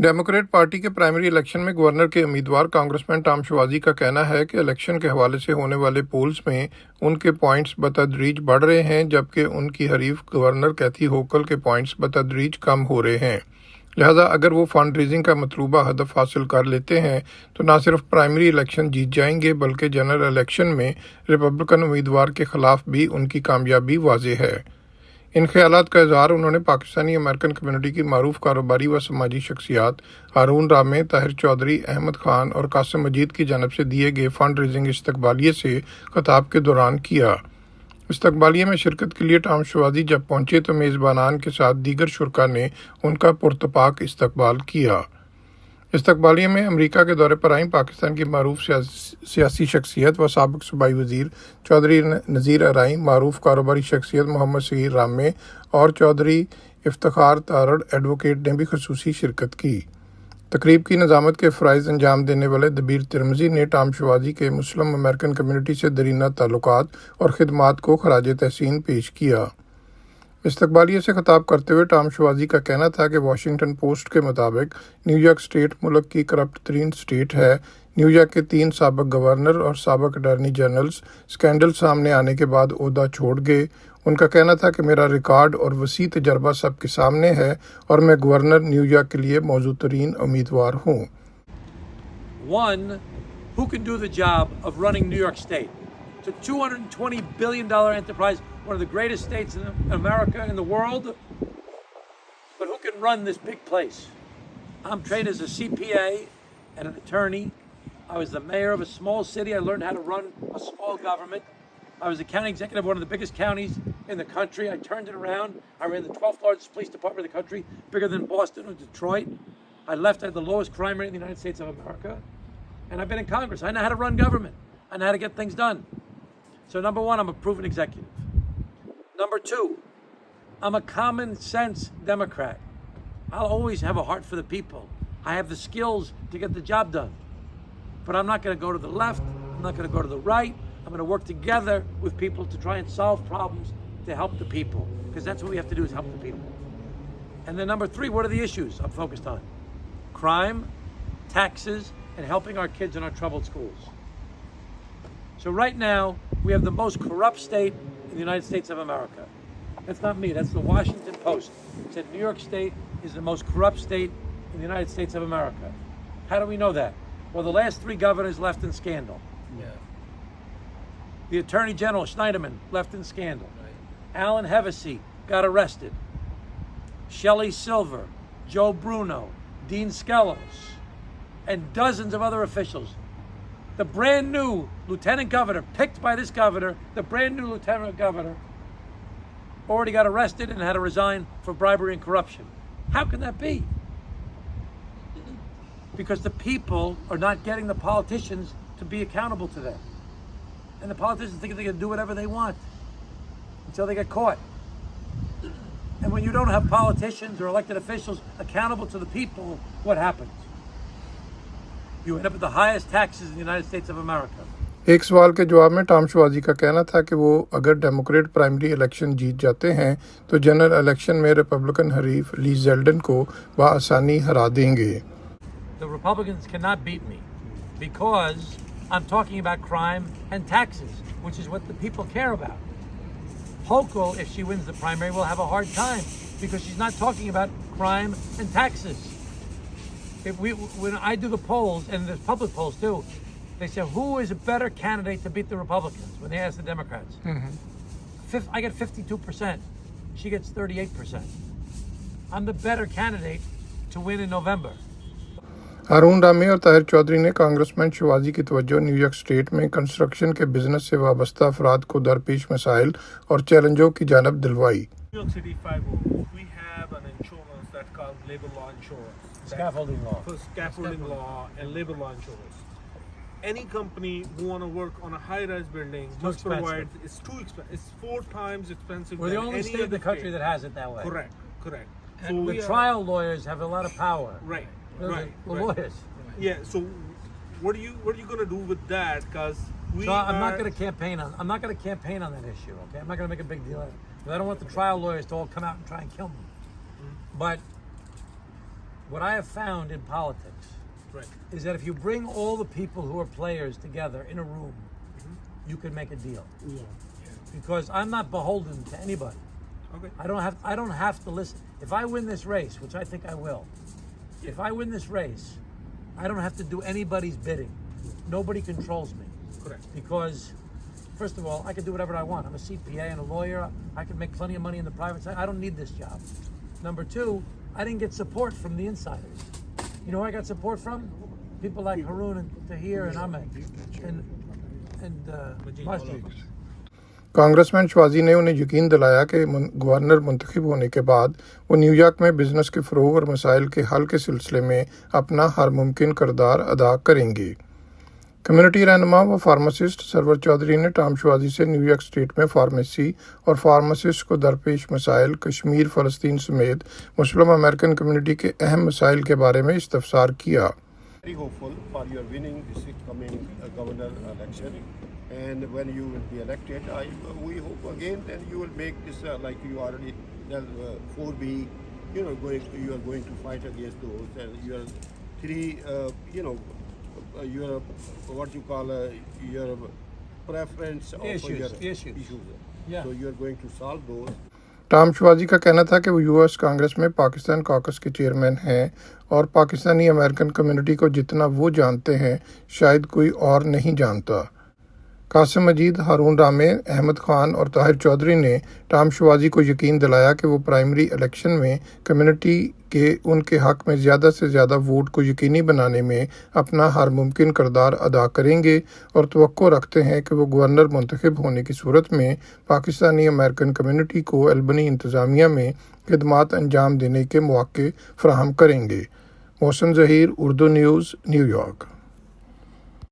Democrat party के primary election में governor के उम्मीदवार कांग्रेसमैन टॉम शवाजी का कहना है कि इलेक्शन के हवाले से होने वाले पोल्स में उनके पॉइंट्स बतदरीज बढ़ रहे हैं, जबकि उनकी हरीफ गवर्नर कैथी होकल के पॉइंट्स बतदरीज कम हो रहे हैं। लिहाजा अगर वो फंड रेजिंग का मतलूबा हदफ हासिल कर लेते हैं तो न सिर्फ प्राइमरी इलेक्शन जीत जाएंगे बल्कि जनरल इलेक्शन में रिपब्लिकन उम्मीदवार के खिलाफ भी उनकी कामयाबी वाज़ेह है। इन ख्यालात का इजहार उन्होंने पाकिस्तानी अमेरिकन कम्युनिटी की मारूफ कारोबारी व समाजी शख्सियात हारून रामे, ताहिर चौधरी, अहमद खान और कासिम मजीद की जानब से दिए गए फंड रेजिंग इस्तकबालिये से खिताब के दौरान किया। इस्तकबालिये में शिरकत के लिए टॉम शवाजी जब पहुंचे तो मेज़बानान के साथ दीगर शुरका ने उनका पुरतपाक इस्तकबाल किया। इस्तकबालिये में अमरीका के दौरे पर आई पाकिस्तान की मारूफ सियासी शख्सियत व साबिक सूबाई वज़ीर चौधरी नज़ीर अराई, मारूफ कारोबारी शख्सियत मोहम्मद सगीर रामे और चौधरी इफ्तिखार तारड़ एडवोकेट ने भी खसूसी शिरकत की। तकरीब की नज़ामत के फ़राइज़ अंजाम देने वाले दबीर तिरमिज़ी ने टॉम शवाजी के मुस्लिम अमेरिकन कम्युनिटी से दरीना ताल्लुकात और खिदमात को खराज तहसीन पेश किया। इस्तकबालिये से खिताब करते हुए टॉम शवाजी का कहना था कि वाशिंगटन पोस्ट के मुताबिक न्यूयॉर्क स्टेट मुल्क की करप्ट तरीन स्टेट है। न्यूयॉर्क के 3 साबिक गवर्नर और साबिक अटॉर्नी जनरल्स स्कैंडल सामने आने के बाद ओहदा छोड़ गए। उनका कहना था कि मेरा रिकॉर्ड और वसी तजर्बा सबके सामने है और मैं गवर्नर न्यूयॉर्क के लिए मौजूद तरीन उम्मीदवार हूँ। One, who can do the job of running New York State? It's a $220 billion enterprise, one of the greatest states in America, in the world. But who can run this big place? I'm trained as a CPA and an attorney. I was the mayor of a small city. I learned how to run a small government. I was the county executive of one of the biggest counties in the country. I turned it around. I ran the 12th largest police department in the country, bigger than Boston or Detroit. I left, I had the lowest crime rate in the United States of America. And I've been in Congress. I know how to run government. I know how to get things done. So number one, I'm a proven executive. Number two, I'm a common sense Democrat. I'll always have a heart for the people. I have the skills to get the job done. But I'm not going to go to the left. I'm not going to go to the right. I'm going to work together with people to try and solve problems to help the people. Because that's what we have to do, is help the people. And then number three, what are the issues I'm focused on? Crime, taxes, and helping our kids in our troubled schools. So right now, we have the most corrupt state in the United States of America. That's not me, that's the Washington Post. It said New York State is the most corrupt state in the United States of America. How do we know that? Well, the last 3 governors left in scandal. Yeah. The Attorney General, Schneiderman, left in scandal. Right. Alan Hevesy got arrested. Shelley Silver, Joe Bruno, Dean Skelos, and dozens of other officials. The brand new lieutenant governor, picked by this governor, the brand new lieutenant governor, already got arrested and had to resign for bribery and corruption. How can that be? Because the people are not getting the politicians to be accountable to them. And the politicians think they can do whatever they want until they get caught. And when you don't have politicians or elected officials accountable to the people, what happens? You end up with the highest taxes in the United States of America. एक सवाल के जवाब में Tom शवाजी का कहना था कि वो अगर डेमोक्रेट प्राइमरी इलेक्शन जीत जाते हैं तो जनरल इलेक्शन में रिपब्लिकन हरीफ ली जेल्डन को बआसानी हरा देंगे। The Republicans cannot beat me because I'm talking about crime and taxes, which is what the people care about. Hochul, if she wins the primary, will have a hard time because she's not talking about crime and taxes. When I do the polls, and there's public polls too, they say, who is a better candidate to beat the Republicans? When they ask the Democrats. I get 52%. She gets 38%. I'm the better candidate to win in November. हारून रामे और ताहिर चौधरी ने congressman शवाजी की तवज्जो New York state में construction के business से वाबस्ता अफराद को दरपेश मसाइल और चैलेंजों की जानब दिलवाई। New York City 5 we have an insurance that's called labor law insurance. Scaffolding law. For scaffolding law and labor law insurance. Any company who want to work on a high-rise building must provide. It's too expensive. It's 4 times expensive. We're the only state in the country that has it that way. Correct. And the trial lawyers have a lot of power. Right. The lawyers. Yeah. So, what are you going to do with that? Because I'm not going to campaign on. I'm not going to campaign on that issue. Okay, I'm not going to make a big deal of it. Because I don't want the trial lawyers to all come out and try and kill me. But what I have found in politics is that if you bring all the people who are players together in a room, you can make a deal. Because I'm not beholden to anybody. Okay. I don't have to listen. If I win this race, which I think I will, if I win this race, I don't have to do anybody's bidding. Nobody controls me. Correct. Because, first of all, I can do whatever I want. I'm a CPA and a lawyer. I can make plenty of money in the private side. I don't need this job. Number two, I didn't get support from the insiders. You know who I got support from? People like Haroon and Tahir and Ahmed and Masjid. Congressman शवाजी ने उन्हें यकीन दिलाया कि governor मुंतखब होने के बाद वो न्यूयॉर्क में बिजनेस के फ़रोग़ और मसाइल के हल के सिलसिले में अपना हर मुमकिन किरदार अदा करेंगे। कम्युनिटी रहनुमा व फार्मासिस्ट सरवर चौधरी ने टॉम शवाजी से न्यूयॉर्क स्टेट में फार्मेसी और फार्मासिस्ट को दरपेश मसाइल, कश्मीर, फ़लस्तीन समेत मुस्लिम अमेरिकन कम्युनिटी के अहम मसाइल के बारे में इस्तफसार किया। Very hopeful for your winning this coming governor election, and when you will be elected, we hope again then you will make this like you already done 4B. You are going to fight against those, and you are three. You are what you call your preference of your issues. Yeah. So you are going to solve those. Tom शवाजी का कहना था कि वो US Congress में Pakistan caucus के chairman हैं और पाकिस्तानी अमेरिकन कम्युनिटी को जितना वो जानते हैं शायद कोई और नहीं जानता। कासिम मजीद, हारून रामे, अहमद खान और ताहिर चौधरी ने टॉम शवाजी को यकीन दिलाया कि वो प्राइमरी इलेक्शन में कम्युनिटी के उनके हक़ में ज़्यादा से ज़्यादा वोट को यकीनी बनाने में अपना हर मुमकिन किरदार अदा करेंगे और तवक्को रखते हैं कि वो गवर्नर मुंतखब होने की सूरत में पाकिस्तानी अमेरिकन कम्युनिटी को अल्बनी इंतज़ामिया में खिदमात अंजाम देने के मौके फ़राहम करेंगे। Mohsin Zaheer, Urdu news, New York.